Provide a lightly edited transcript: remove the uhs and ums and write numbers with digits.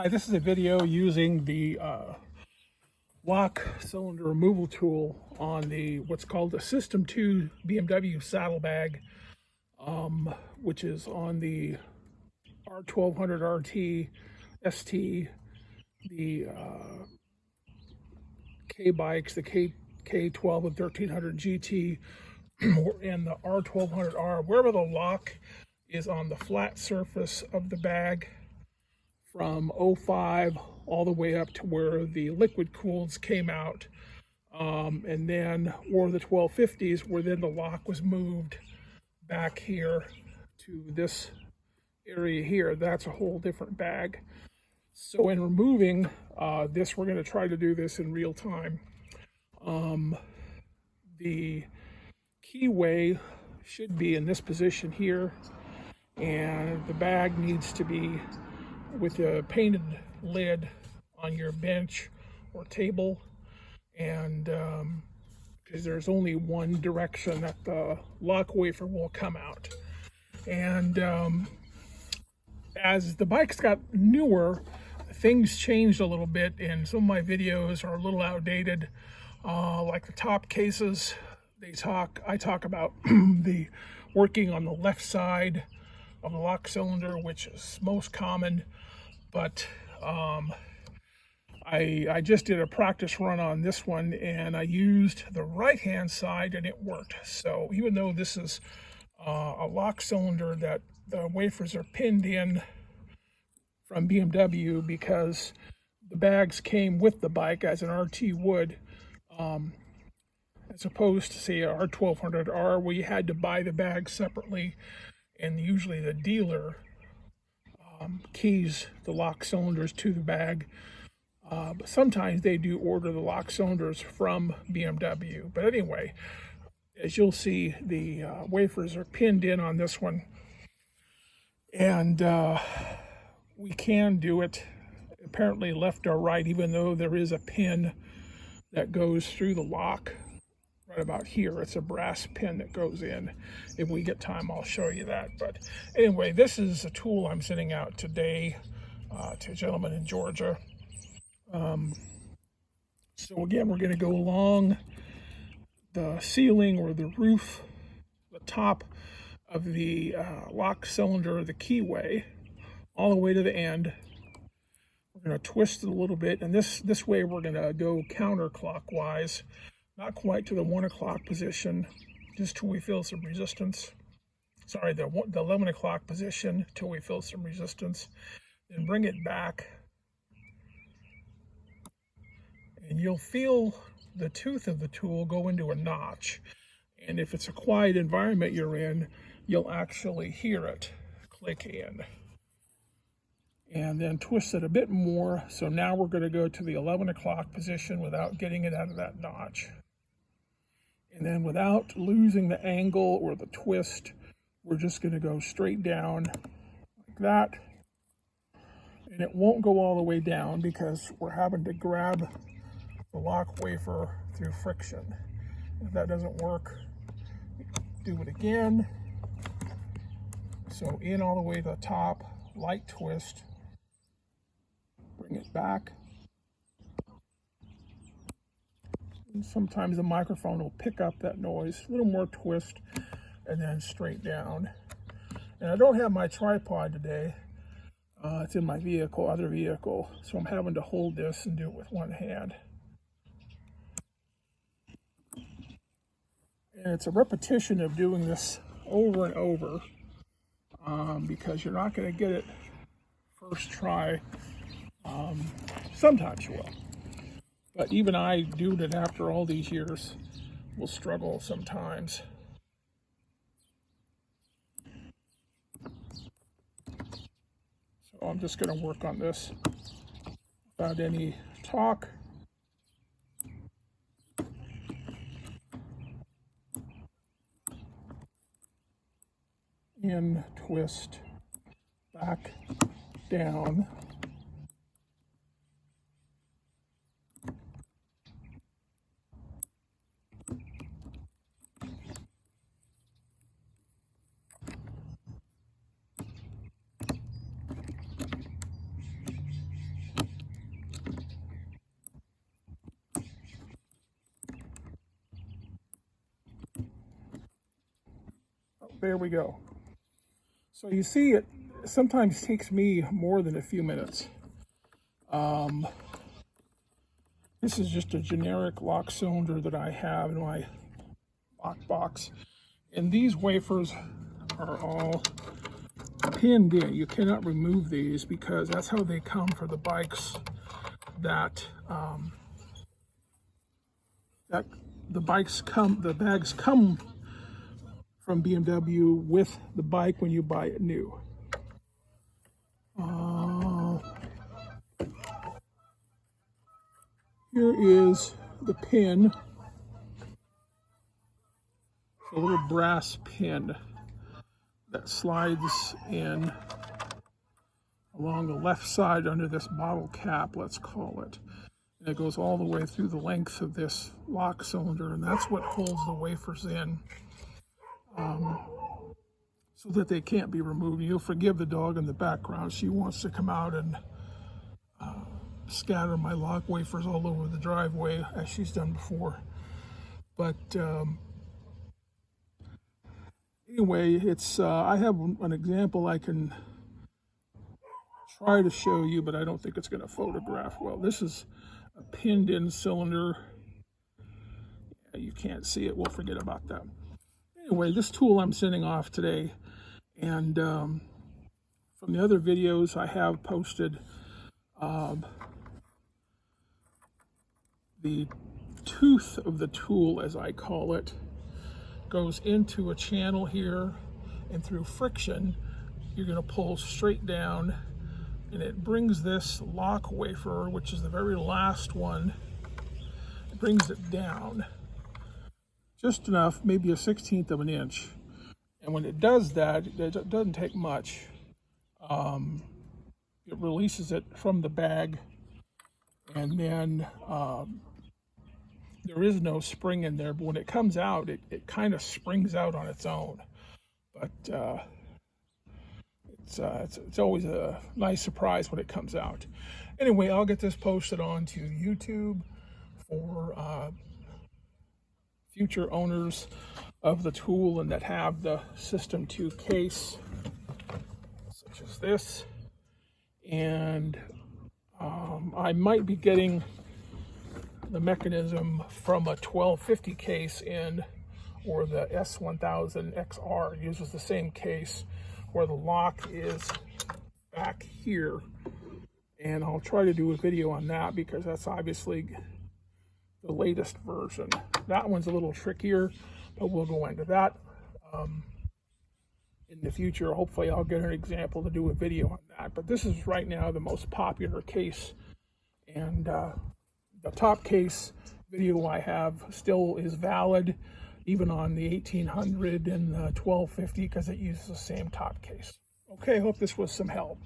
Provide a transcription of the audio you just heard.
Hi, this is a video using the lock cylinder removal tool on the what's called the System II BMW saddlebag, which is on the R1200RT ST, the K bikes, the K12 and 1300 GT, and the R1200R, wherever the lock is on the flat surface of the bag, from 05 all the way up to where the liquid cooleds came out, and then or the 1250s, where then the lock was moved back here to this area here. That's a whole different bag. So in removing this, we're going to try to do this in real time. The keyway should be in this position here, and the bag needs to be with a painted lid on your bench or table, and because there's only one direction that the lock wafer will come out. And as the bikes got newer, things changed a little bit, and some of my videos are a little outdated. Like the top cases, I talk about the working on the left side of the lock cylinder, which is most common. But I just did a practice run on this one, and I used the right hand side and it worked. So even though this is a lock cylinder that the wafers are pinned in from BMW, because the bags came with the bike as an RT would, as opposed to say a R1200R where you had to buy the bag separately, and usually the dealer keys the lock cylinders to the bag. But sometimes they do order the lock cylinders from BMW. But anyway, as you'll see, the wafers are pinned in on this one, and we can do it apparently left or right, even though there is a pin that goes through the lock right about here. It's a brass pin that goes in. If we get time, I'll show you that. But anyway, this is a tool I'm sending out today to a gentleman in Georgia. So again, we're going to go along the ceiling or the roof, the top of the lock cylinder, the keyway, all the way to the end. We're going to twist it a little bit, and this way we're going to go counterclockwise. Not quite to the 1 o'clock position, just till we feel some resistance. Sorry, the 11 o'clock position till we feel some resistance. Then bring it back, and you'll feel the tooth of the tool go into a notch. And if it's a quiet environment you're in, you'll actually hear it click in. And then twist it a bit more. So now we're going to go to the 11 o'clock position without getting it out of that notch. And then without losing the angle or the twist, we're just going to go straight down like that. And it won't go all the way down because we're having to grab the lock wafer through friction. If that doesn't work, do it again. So in all the way to the top, light twist, bring it back. And sometimes the microphone will pick up that noise. A little more twist, and then straight down. And I don't have my tripod today. It's in my other vehicle, so I'm having to hold this and do it with one hand. And it's a repetition of doing this over and over, because you're not going to get it first try. Sometimes you will. But even I, doing it after all these years, will struggle sometimes. So I'm just going to work on this without any talk. In, twist, back, down. there we go. So you see, it sometimes takes me more than a few minutes. This is just a generic lock cylinder that I have in my lock box. And these wafers are all pinned in. You cannot remove these because that's how they come for the bikes that the bags come from BMW with the bike when you buy it new. Here is the pin, a little brass pin that slides in along the left side under this bottle cap, let's call it. And it goes all the way through the length of this lock cylinder, and that's what holds the wafers in so that they can't be removed. You'll forgive the dog in the background. She wants to come out and scatter my lock wafers all over the driveway as she's done before. But anyway, it's I have an example I can try to show you, but I don't think it's going to photograph well. This is a pinned in cylinder. Yeah, you can't see it. We'll forget about that. Anyway, this tool I'm sending off today, and from the other videos I have posted, the tooth of the tool, as I call it, goes into a channel here, and through friction you're going to pull straight down, and it brings this lock wafer, which is the very last one, it brings it down just enough, maybe 1/16 of an inch. And when it does that, it doesn't take much. It releases it from the bag, and then there is no spring in there, but when it comes out, it kind of springs out on its own. But it's always a nice surprise when it comes out. Anyway, I'll get this posted onto YouTube for future owners of the tool and that have the System II case, such as this. And I might be getting the mechanism from a 1250 case in, or the S1000XR uses the same case where the lock is back here. And I'll try to do a video on that because that's obviously the latest version. That one's a little trickier, but we'll go into that in the future. Hopefully I'll get an example to do a video on that. But this is right now the most popular case, and the top case video I have still is valid even on the 1800 and 1250 because it uses the same top case. Okay, I hope this was some help.